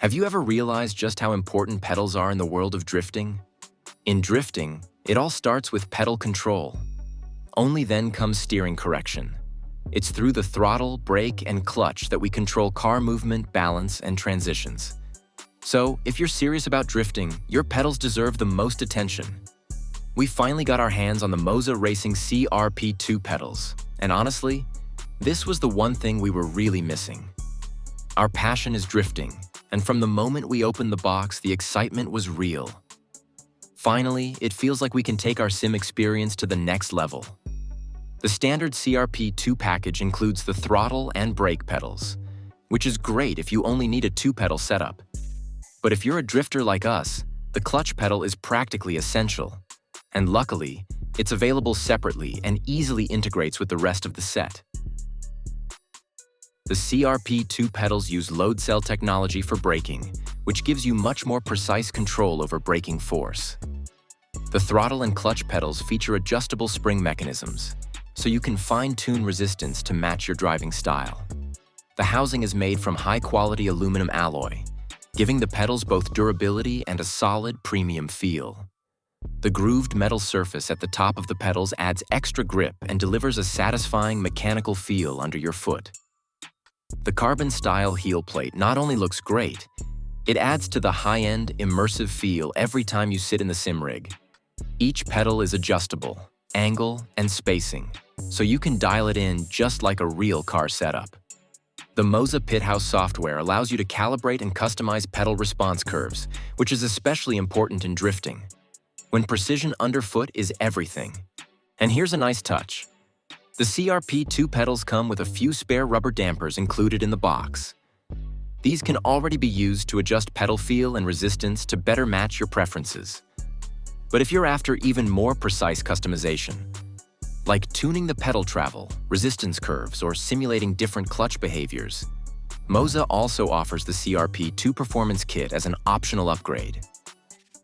Have you ever realized just how important pedals are in the world of drifting? In drifting, it all starts with pedal control. Only then comes steering correction. It's through the throttle, brake, and clutch that we control car movement, balance, and transitions. So, if you're serious about drifting, your pedals deserve the most attention. We finally got our hands on the MOZA Racing CRP2 pedals, and honestly, this was the one thing we were really missing. Our passion is drifting, and from the moment we opened the box, the excitement was real. Finally, it feels like we can take our sim experience to the next level. The standard CRP2 package includes the throttle and brake pedals, which is great if you only need a 2-pedal setup. But if you're a drifter like us, the clutch pedal is practically essential. And luckily, it's available separately and easily integrates with the rest of the set. The CRP2 pedals use load cell technology for braking, which gives you much more precise control over braking force. The throttle and clutch pedals feature adjustable spring mechanisms, so you can fine-tune resistance to match your driving style. The housing is made from high-quality aluminum alloy, giving the pedals both durability and a solid, premium feel. The grooved metal surface at the top of the pedals adds extra grip and delivers a satisfying mechanical feel under your foot. The carbon-style heel plate not only looks great, it adds to the high-end, immersive feel every time you sit in the sim rig. Each pedal is adjustable, angle, and spacing, so you can dial it in just like a real car setup. The MOZA Pithouse software allows you to calibrate and customize pedal response curves, which is especially important in drifting, when precision underfoot is everything. And here's a nice touch. The CRP2 pedals come with a few spare rubber dampers included in the box. These can already be used to adjust pedal feel and resistance to better match your preferences. But if you're after even more precise customization, like tuning the pedal travel, resistance curves, or simulating different clutch behaviors, MOZA also offers the CRP2 Performance Kit as an optional upgrade.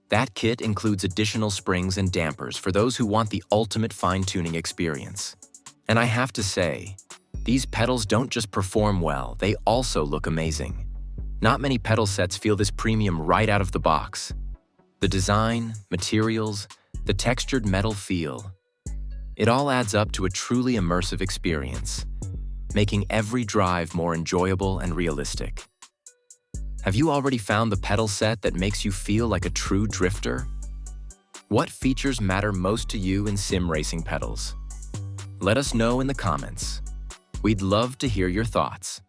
That kit includes additional springs and dampers for those who want the ultimate fine-tuning experience. And I have to say, these pedals don't just perform well, they also look amazing. Not many pedal sets feel this premium right out of the box. The design, materials, the textured metal feel, it all adds up to a truly immersive experience, making every drive more enjoyable and realistic. Have you already found the pedal set that makes you feel like a true drifter? What features matter most to you in sim racing pedals? Let us know in the comments. We'd love to hear your thoughts.